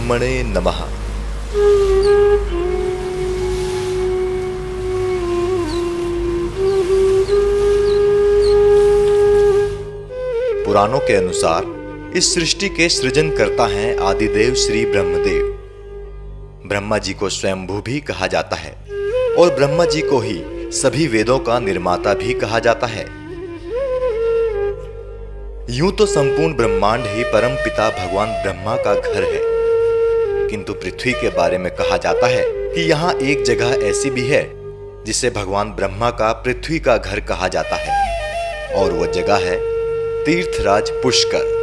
ब्रह्मणे नमः। पुराणों के अनुसार इस सृष्टि के सृजनकर्ता हैं आदिदेव श्री ब्रह्मदेव। ब्रह्मा जी को स्वयंभू भी कहा जाता है और ब्रह्मा जी को ही सभी वेदों का निर्माता भी कहा जाता है। यूं तो संपूर्ण ब्रह्मांड ही परम पिता भगवान ब्रह्मा का घर है, किंतु पृथ्वी के बारे में कहा जाता है कि यहाँ एक जगह ऐसी भी है जिसे भगवान ब्रह्मा का पृथ्वी का घर कहा जाता है, और वह जगह है तीर्थराज पुष्कर।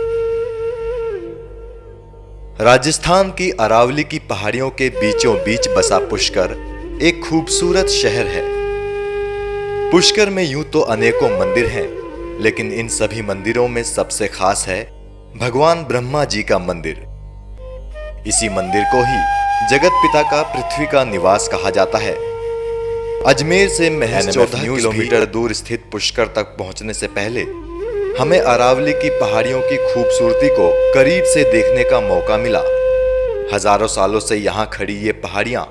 राजस्थान की अरावली की पहाड़ियों के बीचों बीच बसा पुष्कर एक खूबसूरत शहर है। पुष्कर में यूं तो अनेकों मंदिर हैं, लेकिन इन सभी मंदिरों में सबसे खास है भगवान ब्रह्मा जी का मंदिर। इसी मंदिर को ही जगत पिता का पृथ्वी का निवास कहा जाता है। अजमेर से महज 14 किलोमीटर दूर स्थित पुष्कर तक पहुंचने से पहले हमें अरावली की पहाड़ियों की खूबसूरती को करीब से देखने का मौका मिला। हजारों सालों से यहाँ खड़ी ये पहाड़ियां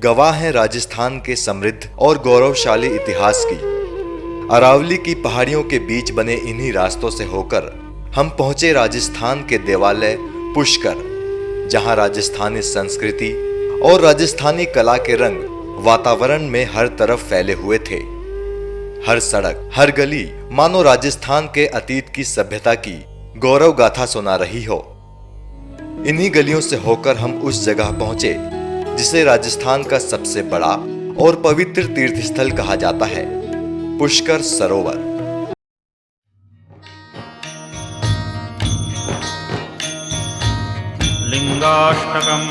गवाह हैं राजस्थान के समृद्ध और गौरवशाली इतिहास की। अरावली की पहाड़ियों के बीच बने इन्हीं रास्तों से होकर हम पहुंचे राजस्थान के देवालय पुष्कर, जहां राजस्थानी संस्कृति और राजस्थानी कला के रंग वातावरण में हर तरफ फैले हुए थे। हर सड़क, हर गली मानो राजस्थान के अतीत की सभ्यता की गौरव गाथा सुना रही हो। इन्हीं गलियों से होकर हम उस जगह पहुंचे जिसे राजस्थान का सबसे बड़ा और पवित्र तीर्थस्थल कहा जाता है, पुष्कर सरोवर। लिंगाष्टकम्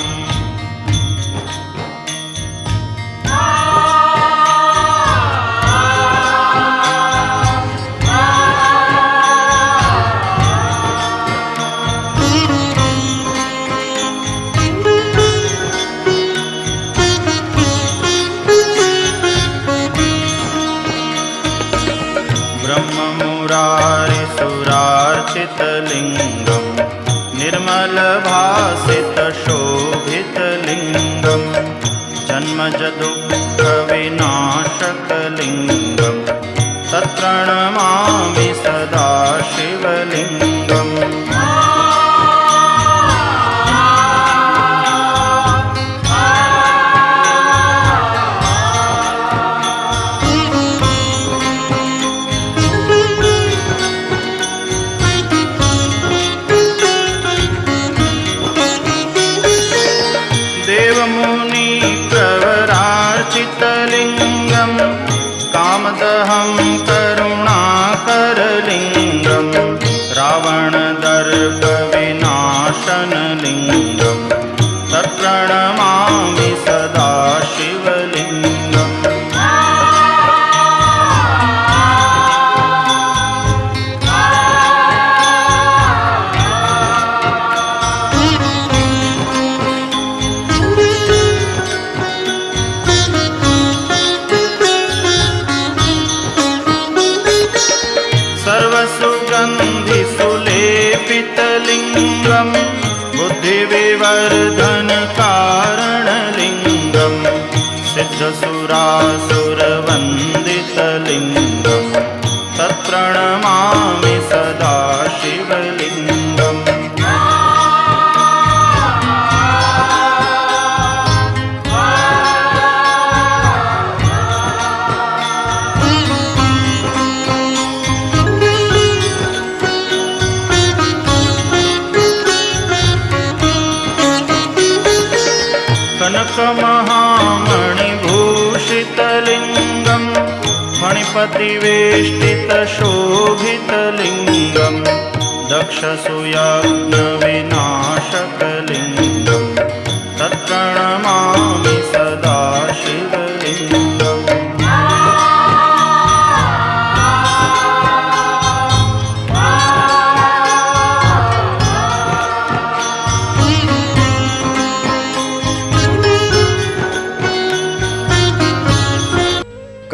सुरार्चितलिङ्गं निर्मलभासितशोभितलिङ्गं जन्मजदुःखविनाशकलिङ्गं तत्प्रणमामि सदा शिवलिङ्गम्। देवमुनिप्रवरार्चितलिङ्गं कामदहं करुणाकरलिङ्गं रावणदर्पविनाशनलिङ्गं तत्प्रणमामि सदा शिवलिङ्गम्। सर्वसुगन्धिसुलेपितलिङ्गं बुद्धिविवर्धनकारणलिङ्गं सिद्धसुरासुरवन्दितलिङ्गं तत्प्रणमामि सदा शिवलिङ्गम्। कनकमहामणिभूषितलिङ्गं फणिपतिवेष्टितशोभितलिङ्गं दक्षसुयज्ञविनाशकलिङ्गं तत्प्रणमामि सदा शिवलिङ्गम्।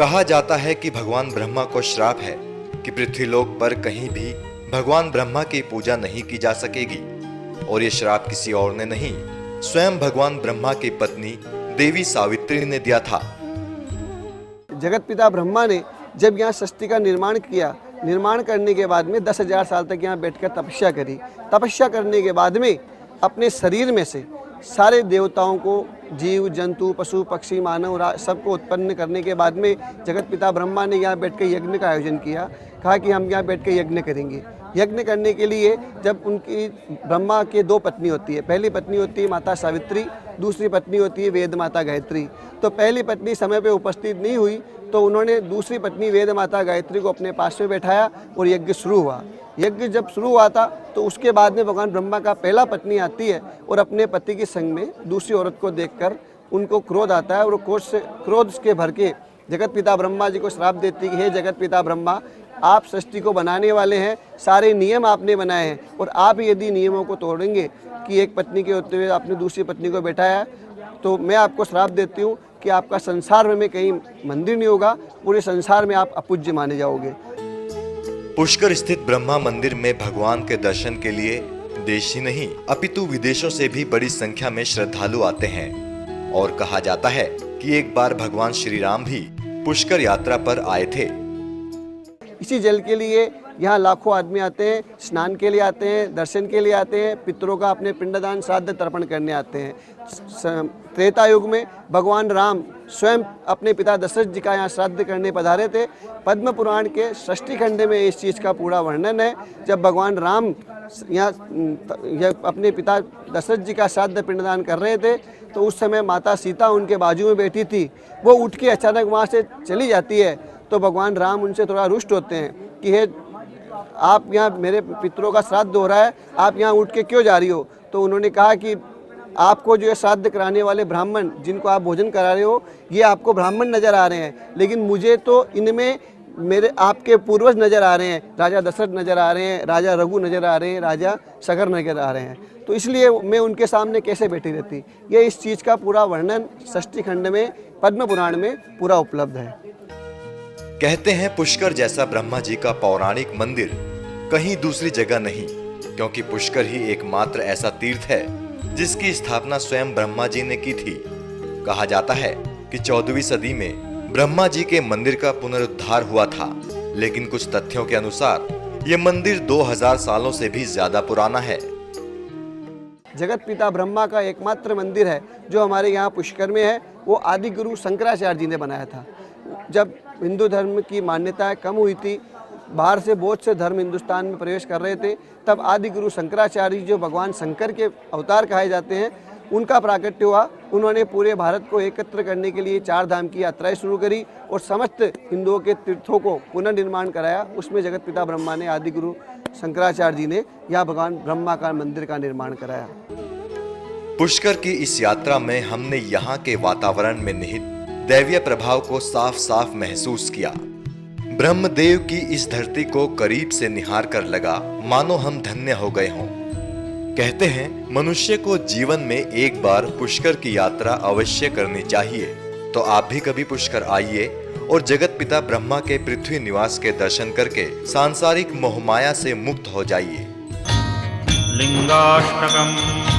कहा जाता है कि भगवान ब्रह्मा को श्राप है कि पृथ्वीलोक पर कहीं भी भगवान ब्रह्मा की पूजा नहीं की जा सकेगी, और ये श्राप किसी और ने नहीं स्वयं भगवान ब्रह्मा की पत्नी देवी सावित्री ने दिया था। जगत पिता ब्रह्मा ने जब यहाँ सृष्टि का निर्माण किया, निर्माण करने के बाद में 10,000 साल तक यहाँ बैठकर तपस्या करी। तपस्या करने के बाद में अपने शरीर में से सारे देवताओं को, जीव जंतु पशु पक्षी मानव सबको उत्पन्न करने के बाद में जगत पिता ब्रह्मा ने यहाँ बैठ कर यज्ञ का आयोजन किया। कहा कि हम यहाँ बैठ कर यज्ञ करेंगे। यज्ञ करने के लिए जब उनकी ब्रह्मा के 2 पत्नी होती है, पहली पत्नी होती है माता सावित्री, दूसरी पत्नी होती है वेद माता गायत्री। तो पहली पत्नी समय पे उपस्थित नहीं हुई तो उन्होंने दूसरी पत्नी वेद माता गायत्री को अपने पास में बैठाया और यज्ञ शुरू हुआ। यज्ञ जब शुरू हुआ था तो उसके बाद में भगवान ब्रह्मा का पहला पत्नी आती है और अपने पति के संग में दूसरी औरत को देखकर उनको क्रोध आता है और क्रोध के भर के जगत पिता ब्रह्मा जी को श्राप देती है कि हे जगत पिता ब्रह्मा, आप सृष्टि को बनाने वाले हैं, सारे नियम आपने बनाए हैं और आप यदि नियमों को तोड़ेंगे कि एक पत्नी के होते हुए आपने दूसरी पत्नी को बैठाया, तो मैं आपको श्राप देती हूँ कि आपका संसार में कहीं मंदिर नहीं होगा, पूरे संसार में आप अपूज्य माने जाओगे। पुष्कर स्थित ब्रह्मा मंदिर में भगवान के दर्शन के लिए देश ही नहीं अपितु विदेशों से भी बड़ी संख्या में श्रद्धालु आते हैं और कहा जाता है कि एक बार भगवान श्री राम भी पुष्कर यात्रा पर आए थे। इसी जल के लिए यहाँ लाखों आदमी आते हैं, स्नान के लिए आते हैं, दर्शन के लिए आते हैं, पितरों का अपने पिंडदान श्राद्ध तर्पण करने आते हैं। त्रेता युग में भगवान राम स्वयं अपने पिता दशरथ जी का यहाँ श्राद्ध करने पधारे थे। पद्म पुराण के षष्ठी खंड में इस चीज़ का पूरा वर्णन है। जब भगवान राम यहाँ अपने पिता दशरथ जी का श्राद्ध पिंडदान कर रहे थे तो उस समय माता सीता उनके बाजू में बैठी थी। वो उठ के अचानक वहाँ से चली जाती है तो भगवान राम उनसे थोड़ा रुष्ट होते हैं कि हे, आप यहाँ मेरे पितरों का श्राद्ध हो रहा है, आप यहाँ उठ के क्यों जा रही हो। तो उन्होंने कहा कि आपको जो है श्राद्ध कराने वाले ब्राह्मण जिनको आप भोजन करा रहे हो ये आपको ब्राह्मण नज़र आ रहे हैं, लेकिन मुझे तो इनमें मेरे आपके पूर्वज नज़र आ रहे हैं। राजा दशरथ नज़र आ रहे हैं, राजा रघु नज़र आ रहे हैं, राजा सगर नज़र आ रहे हैं, तो इसलिए मैं उनके सामने कैसे बैठी रहती। ये इस चीज़ का पूरा वर्णन षष्ठी खंड में पद्म पुराण में पूरा उपलब्ध है। कहते हैं पुष्कर जैसा ब्रह्मा जी का पौराणिक मंदिर कहीं दूसरी जगह नहीं, क्योंकि पुष्कर ही एकमात्र ऐसा तीर्थ है जिसकी स्थापना स्वयं ब्रह्मा जी ने की थी। कहा जाता है कि 14वीं सदी में ब्रह्मा जी के मंदिर का पुनरुद्धार हुआ था, लेकिन कुछ तथ्यों के अनुसार ये मंदिर 2000 सालों से भी ज्यादा पुराना है। जगत पिता ब्रह्मा का एकमात्र मंदिर है जो हमारे यहाँ पुष्कर में है, वो आदि गुरु शंकराचार्य जी ने बनाया था। जब हिंदू धर्म की मान्यताएं कम हुई थी, बाहर से बहुत से धर्म हिंदुस्तान में प्रवेश कर रहे थे, तब आदि गुरु शंकराचार्य जी जो भगवान शंकर के अवतार कहे जाते हैं उनका प्राकट्य हुआ। उन्होंने पूरे भारत को एकत्र करने के लिए 4 धाम की यात्राएं शुरू करी और समस्त हिंदुओं के तीर्थों को पुनर्निर्माण कराया। उसमें जगत पिता ब्रह्मा ने, आदि गुरु शंकराचार्य जी ने यहाँ भगवान ब्रह्मा का मंदिर का निर्माण कराया। पुष्कर की इस यात्रा में हमने यहाँ के वातावरण में निहित दैवीय प्रभाव को साफ साफ महसूस किया। ब्रह्मदेव की इस धरती को करीब से निहार कर लगा मानो हम धन्य हो गए हों। कहते हैं मनुष्य को जीवन में एक बार पुष्कर की यात्रा अवश्य करनी चाहिए। तो आप भी कभी पुष्कर आइए और जगत पिता ब्रह्मा के पृथ्वी निवास के दर्शन करके सांसारिक मोहमाया से मुक्त हो जाइए। लिंगाष्टकम्